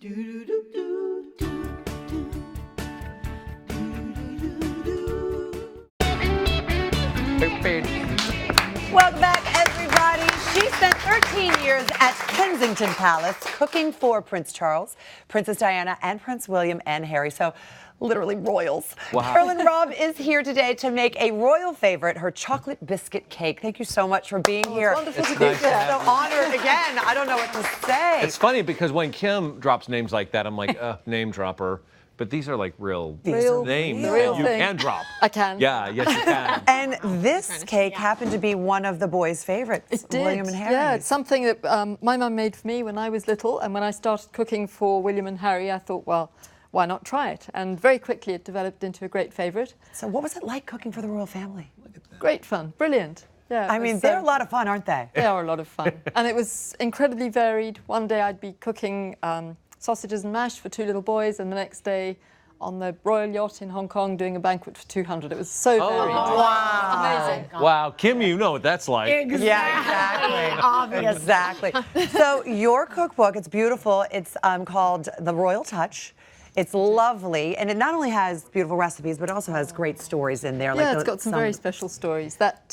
Welcome back, everybody. She spent 13 years at Kensington Palace cooking for Prince Charles, Princess Diana, and Prince William and Harry. So, literally royals. Wow. Carolyn Robb is here today to make a royal favorite, her chocolate biscuit cake. Thank you so much for being here. It's wonderful to be here. So honored again. I don't know what to say. It's funny because when Kim drops names like that, I'm like, name dropper. But these are like real names that you can drop. I can. Yeah, yes you can. And this cake happened to be one of the boys' favorites, It did. William and Harry. Yeah, it's something that my mum made for me when I was little, and when I started cooking for William and Harry, I thought, well, why not try it? And very quickly it developed into a great favourite. So what was it like cooking for the royal family? Great fun, brilliant. Yeah, I mean, they're a lot of fun, aren't they? They are a lot of fun. And it was incredibly varied. One day I'd be cooking sausages and mash for 2 little boys, and the next day on the royal yacht in Hong Kong doing a banquet for 200. It was so varied. Wow. Amazing. Wow, Kim, you know what that's like. Exactly. Yeah, exactly. Exactly. So your cookbook, it's beautiful. It's called The Royal Touch. It's lovely, and it not only has beautiful recipes, but it also has great stories in there. Yeah, it's got some very special stories. That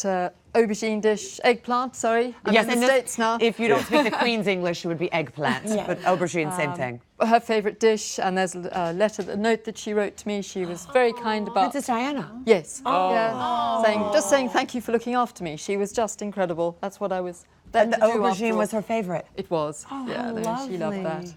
aubergine dish, eggplant, sorry. I'm in the States now. If you don't speak the Queen's English, it would be eggplant, but aubergine, same thing. Her favourite dish, and there's a note that she wrote to me. She was very kind about... Princess Diana? Yes. Yeah. Saying thank you for looking after me. She was just incredible. That's what I was there And the to do aubergine all. was her favourite? It was. Oh, yeah, how no, she loved that. lovely.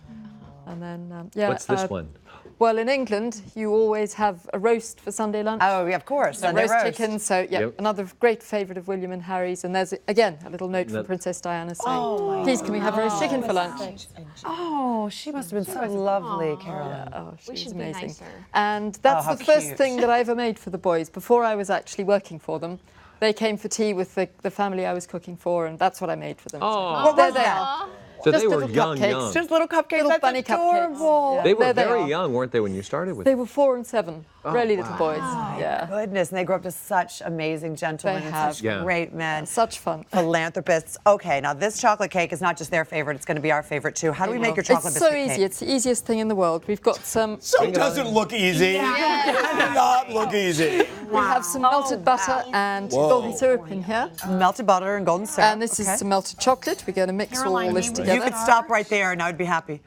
And then, yeah. What's this one? Well, in England, you always have a roast for Sunday lunch. Oh, yeah, of course. A roast chicken, so yeah, another great favourite of William and Harry's. And there's, again, a little note from Princess Diana saying, please can we have roast chicken for lunch? Oh, she must have been so lovely, Carolyn. Oh, she was amazing. And that's the first thing that I ever made for the boys. Before I was actually working for them, they came for tea with the family I was cooking for, and that's what I made for them. Oh. What was that? So Just they were little young, cupcakes. young. Just little cupcakes. Little That's bunny adorable. cupcakes. Yeah. They were There they very are. young, weren't they, when you started with They them? were 4 and 7, really little boys. Yeah. Goodness, and they grew up to such amazing gentlemen They and have. such Yeah. great men. Such fun. Philanthropists. Okay, now this chocolate cake is not just their favorite, it's going to be our favorite too. How do we make your chocolate It's so biscuit easy. cake? It's the easiest thing in the world. We've got some... So it doesn't look easy. It does not look easy. We have some melted butter and golden syrup in here. Melted butter and golden syrup. And this is some melted chocolate. We're going to mix all this You together. could stop right there and I would be happy.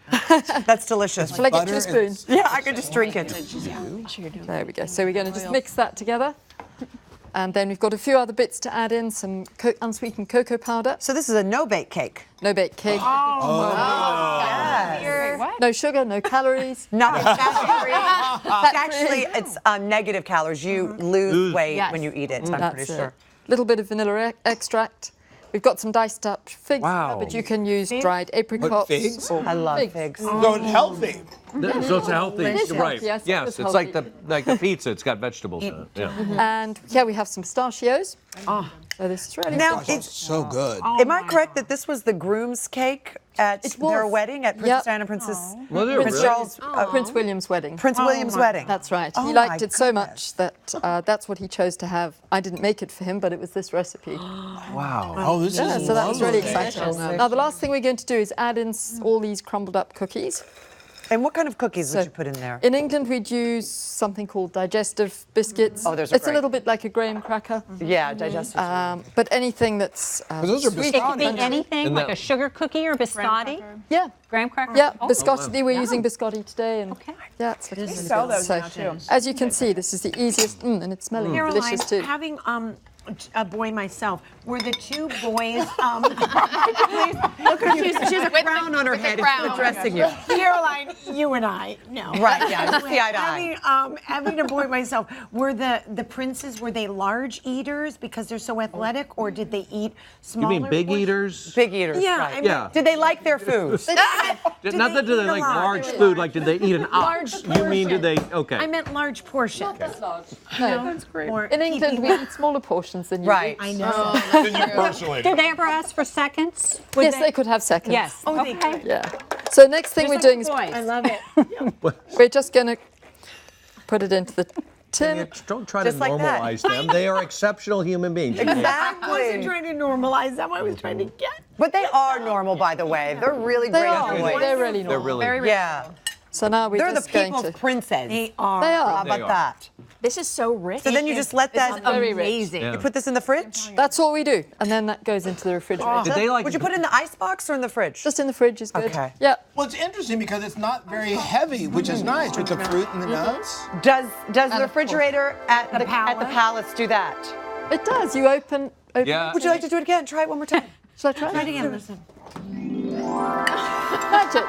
That's delicious. Shall I get you a spoon? Yeah, I could just drink it. There we go. So we're going to just mix that together. And then we've got a few other bits to add in, some unsweetened cocoa powder. So this is a no-bake cake. No-bake cake. Yes. No sugar, no calories. Nothing fat-free. Actually, it's negative calories. You lose weight when you eat it, I'm pretty sure. A little bit of vanilla extract. We've got some diced up figs, but you can use dried apricots. Figs? I love figs. So it's healthy. So it's healthy, It is right? healthy, yes, it Yes, is it's like the pizza. It's got vegetables in it. Yeah. And here we have some pistachios. So this is really Now, It's so good. am I correct that this was the groom's cake at their wedding at Princess Diana and Princess Well, they're Prince really? Charles, Prince William's wedding. Prince William's wedding? That's right. Oh He my liked it so much that that's what he chose to have. I didn't make it for him, but it was this recipe. Wow. Oh, this Yeah, is so that was really lovely. exciting. Now the last thing we're going to do is add in all these crumbled up cookies. And what kind of cookies would So, you put in there? In England, we'd use something called digestive biscuits. Oh, those are It's a great. little bit like a graham cracker. Yeah, digestive. But anything that's those are sweet. It could be biscotti. anything, And like that- a sugar cookie or biscotti. Yeah, Graham cracker? yeah, Oh. biscotti. We're using biscotti today. And Okay. yeah, it's looking really sell good. those So, now, too. as you can see, this is the easiest, and it's smelling Caroline, delicious too. having a boy myself, were the 2 boys? Please, look at you. She has a crown on her head. It's addressing you. Caroline, you and I, no. Right, yeah, just the eye to eye. Having a boy myself, were the princes, were they large eaters because they're so athletic, or did they eat You smaller? mean big portions? eaters? Big eaters, Yeah, right. I mean, Yeah. Did they like their food? Not they that do they eat a like lot? large food, like did they eat an ox? Large You mean did they, okay. I meant large portions. No. That's great. In England, we eat smaller portions than you Right. I know. Than you personally. Did they ever ask for seconds? Would Yes, they could have seconds. Yes. Oh, they okay. could. Yeah. So next thing we're doing is Boys. I love it. we're just going to put it into the Don't try Just to like that. normalize them. They are exceptional human beings. I wasn't Exactly. trying to normalize them. I was trying to get. But they are normal, by the way. They're really They great are. boys. They're really normal. They're really. Yeah. So now we're They're the just going people's to. princes. They are. They How are. about They are. that? This is so rich. So then you just let that. very rich. Amazing. Yeah. You put this in the fridge? That's what we do, and then that goes into the refrigerator. Did they like? Would you put it in the ice box or in the fridge? Just in the fridge is good. Okay. Yeah. Well, it's interesting because it's not very heavy, which is nice with the fruit and the nuts. Does the of refrigerator at the palace do that? It does. You open. Yeah. Would you like to do it again? Try it one more time. Shall I try? Try it again. Listen. Magic.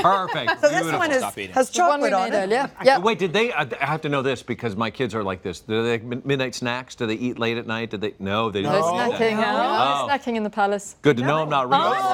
Perfect. So this Beautiful. one Stop eating. has The one we chocolate on made it. earlier. Yeah. Wait, did they? I have to know this because my kids are like this. Do they midnight snacks? Do they eat late at night? Do they? No, they No don't. do that. snacking. Oh. No snacking in the palace. Good to know I'm not real.